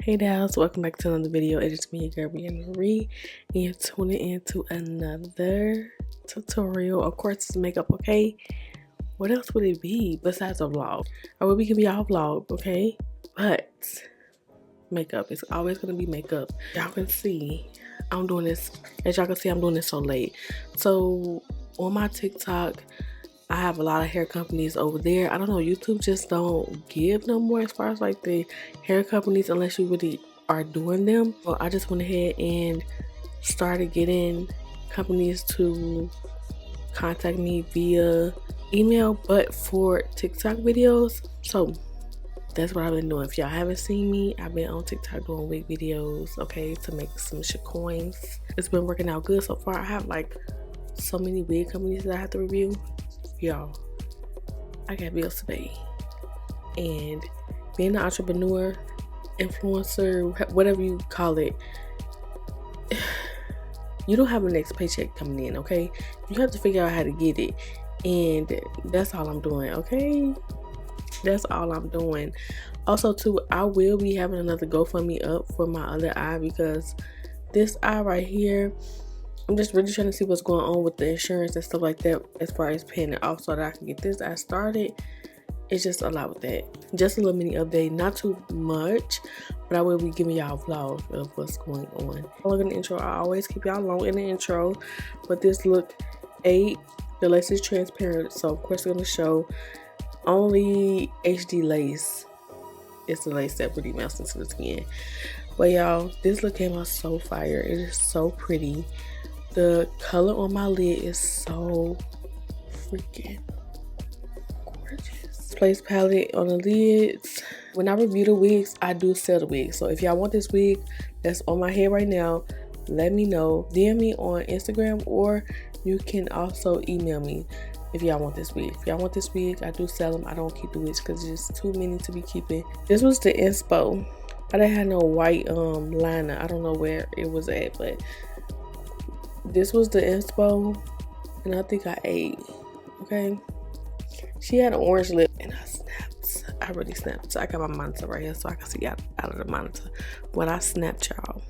Hey guys, welcome back to another video. It is me, your girl Briana Marie, and you're tuning into another tutorial. Of course, it's makeup, okay? What else would it be besides a vlog? I will be giving y'all a vlog, okay? But makeup, it's always gonna be makeup. Y'all can see I'm doing this, as y'all can see, I'm doing this so late. So on my TikTok, I have a lot of hair companies over there. I don't know, YouTube just don't give no more as far as like the hair companies unless you really are doing them. So I just went ahead and started getting companies to contact me via email, but for TikTok videos. So that's what I've been doing. If y'all haven't seen me, I've been on TikTok doing wig videos, okay, to make some shit coins. It's been working out good so far. I have like so many wig companies that I have to review. Y'all, I got bills to pay, and being an entrepreneur, influencer, whatever you call it, you don't have a next paycheck coming in, okay? You have to figure out how to get it, and that's all I'm doing, okay? That's all I'm doing. Also too, I will be having another GoFundMe up for my other eye, because this eye right here, I'm just really trying to see what's going on with the insurance and stuff like that as far as paying it off so that I can get this eye started. It's just a lot with that. Just a little mini update, not too much, but I will be giving y'all a vlog of what's going on. Look in the intro, I always keep y'all long in the intro, but this look 8, the lace is transparent, so of course it's gonna show only HD lace. It's the lace that really melts into the skin. But y'all, this look came out so fire. It is so pretty. The color on my lid is so freaking gorgeous. Place palette on the lids. When I review the wigs, I do sell the wigs. So if y'all want this wig that's on my head right now, let me know. DM me on Instagram, or you can also email me if y'all want this wig. If y'all want this wig, I do sell them. I don't keep the wigs because it's just too many to be keeping. This was the inspo. I didn't have no white liner. I don't know where it was at, but this was the inspo, and I think I ate, okay? She had an orange lip, and I snapped. I really snapped. So I got my monitor right here so I can see out of the monitor when I snapped, y'all.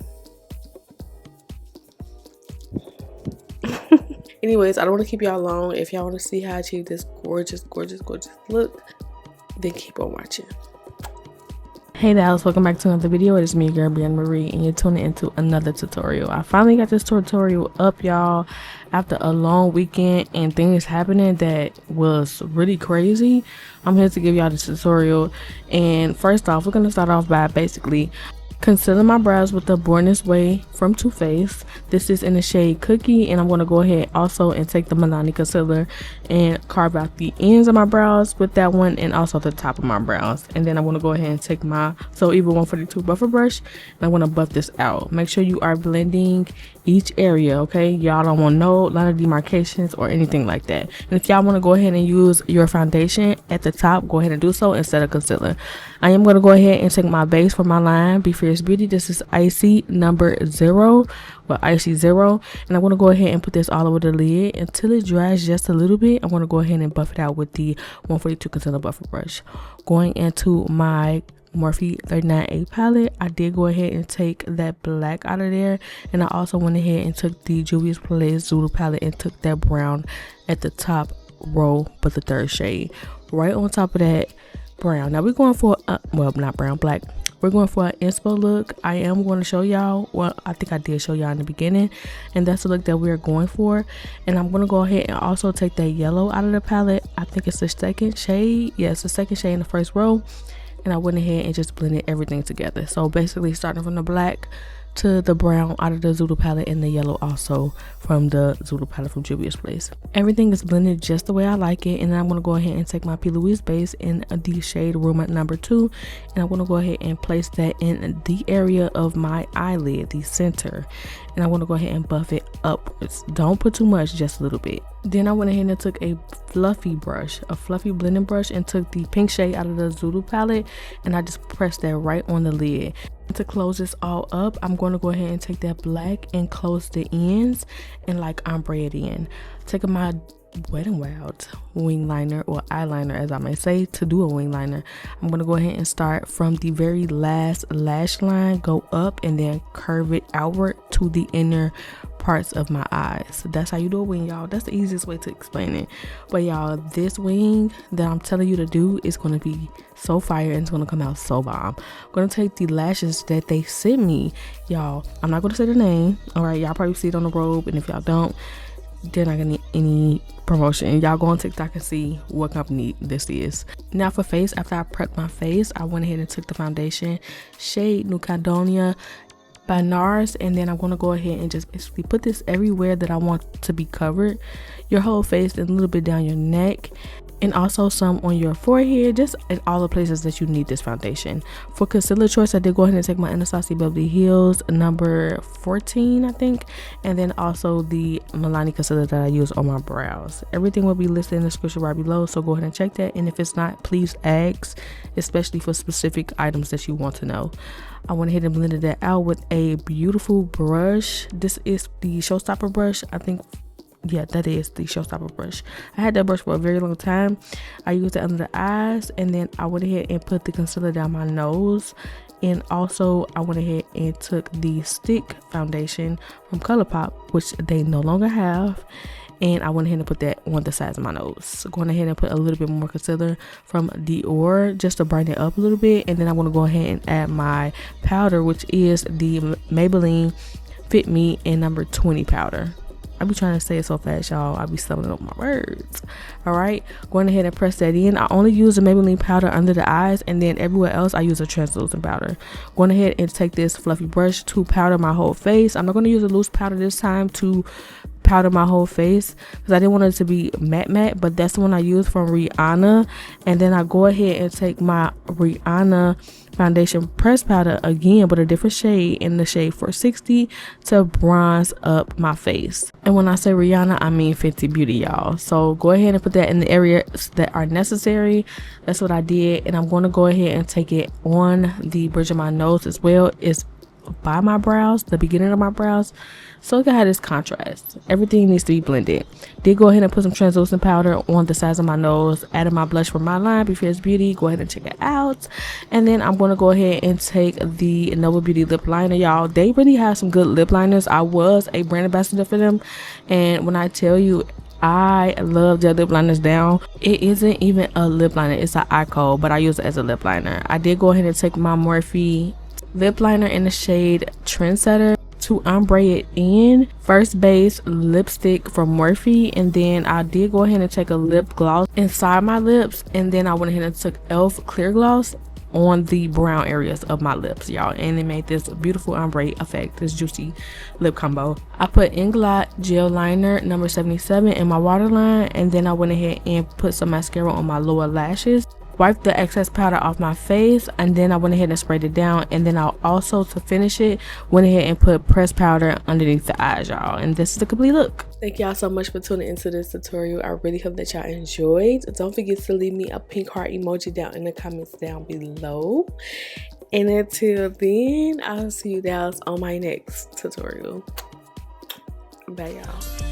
Anyways, I don't want to keep y'all long. If y'all want to see how I achieve this gorgeous, gorgeous, gorgeous look, then keep on watching. Hey guys, welcome back to another video. It is me, your girl Briana Marie, and you're tuning into another tutorial. I finally got this tutorial up, y'all, after a long weekend and things happening that was really crazy. I'm here to give y'all this tutorial, and first off, we're gonna start off by basically concealing my brows with the Born This Way from Too Faced. This is in the shade Cookie, and I'm going to go ahead also and take the Milani concealer and carve out the ends of my brows with that one, and also the top of my brows. And then I'm going to go ahead and take my So Evil 142 buffer brush, and I'm going to buff this out. Make sure you are blending each area, okay? Y'all don't want no line of demarcations or anything like that. And if y'all want to go ahead and use your foundation at the top, go ahead and do so instead of concealer. I am going to go ahead and take my base for my line, Be Fierce Beauty. This is Icy number 0, or Icy 0, and I'm going to go ahead and put this all over the lid until it dries just a little bit. I'm going to go ahead and buff it out with the 142 concealer buffer brush. Going into my Morphe 39A palette, I did go ahead and take that black out of there, and I also went ahead and took the Juvia's Place Zoodle palette and took that brown at the top row, but the third shade right on top of that brown. Now we're going for well, not brown, black. We're going for an inspo look. I am going to show y'all, well, I think I did show y'all in the beginning, and that's the look that we're going for. And I'm going to go ahead and also take that yellow out of the palette. I think it's the second shade. Yeah, it's the second shade in the first row. And I went ahead and just blended everything together. So basically starting from the black to the brown out of the Zoodle palette, and the yellow also from the Zoodle palette from Juvia's Place. Everything is blended just the way I like it, and then I'm going to go ahead and take my P. Louise base in the shade Room at number 2, and I'm going to go ahead and place that in the area of my eyelid, the center, and I'm going to go ahead and buff it upwards. Don't put too much, just a little bit. Then I went ahead and took a fluffy brush, a fluffy blending brush, and took the pink shade out of the Zoodle palette, and I just pressed that right on the lid. To close this all up, I'm going to go ahead and take that black and close the ends and like ombre it in. Taking my Wet n Wild wing liner, or eyeliner as I may say, to do a wing liner. I'm going to go ahead and start from the very last lash line, go up, and then curve it outward to the inner parts of my eyes. That's how you do a wing, y'all. That's the easiest way to explain it. But y'all, this wing that I'm telling you to do is going to be so fire, and it's going to come out so bomb. I'm going to take the lashes that they sent me, y'all. I'm not going to say the name, all right? Y'all probably see it on the robe, and if y'all don't, they're not gonna need any promotion. Y'all go on TikTok and see what company this is. Now for face, after I prepped my face, I went ahead and took the foundation shade New Caledonia by NARS, and then I'm going to go ahead and just basically put this everywhere that I want to be covered, your whole face, and a little bit down your neck, and also some on your forehead, just in all the places that you need this foundation. For concealer choice, I did go ahead and take my Anastasia Beverly Hills number 14, I think, and then also the Milani concealer that I use on my brows. Everything will be listed in the description right below, so go ahead and check that, and if it's not, please ask, especially for specific items that you want to know. I went ahead and blended that out with a beautiful brush. This is the Showstopper brush, I think. Yeah, that is the Showstopper brush. I had that brush for a very long time. I used it under the eyes, and then I went ahead and put the concealer down my nose, and also I went ahead and took the stick foundation from ColourPop, which they no longer have, and I went ahead and put that on the sides of my nose. So going ahead and put a little bit more concealer from Dior just to brighten it up a little bit, and then I want to go ahead and add my powder, which is the Maybelline Fit Me in number 20 powder. I be trying to say it so fast, y'all. I be stumbling up my words. All right, going ahead and press that in. I only use the Maybelline powder under the eyes, and then everywhere else I use a translucent powder. Going ahead and take this fluffy brush to powder my whole face. I'm not going to use a loose powder this time to powder my whole face because I didn't want it to be matte, but that's the one I use from Briana. And then I go ahead and take my Briana foundation press powder again, but a different shade, in the shade 460, to bronze up my face. And when I say Rihanna, I mean Fenty Beauty, y'all. So go ahead and put that in the areas that are necessary. That's what I did, and I'm going to go ahead and take it on the bridge of my nose as well. It's by my brows, the beginning of my brows, so it can have this contrast. Everything needs to be blended. Did go ahead and put some translucent powder on the sides of my nose. Added my blush from my line, Be Fierce Beauty. Go ahead and check it out. And then I'm going to go ahead and take the Nova Beauty lip liner, y'all. They really have some good lip liners. I was a brand ambassador for them, and when I tell you, I love their lip liners down. It isn't even a lip liner, it's an eye coat, but I use it as a lip liner. I did go ahead and take my Morphe lip liner in the shade Trendsetter to ombre it in. First base lipstick from Morphe, and then I did go ahead and take a lip gloss inside my lips, and then I went ahead and took e.l.f. clear gloss on the brown areas of my lips, y'all, and it made this beautiful ombre effect, this juicy lip combo. I put Inglot gel liner number 77 in my waterline, and then I went ahead and put some mascara on my lower lashes. Wiped the excess powder off my face, and then I went ahead and sprayed it down, and then I also, to finish it, went ahead and put pressed powder underneath the eyes, y'all, and this is the complete look. Thank y'all so much for tuning into this tutorial. I really hope that y'all enjoyed. Don't forget to leave me a pink heart emoji down in the comments down below, and until then, I'll see you guys on my next tutorial. Bye, y'all.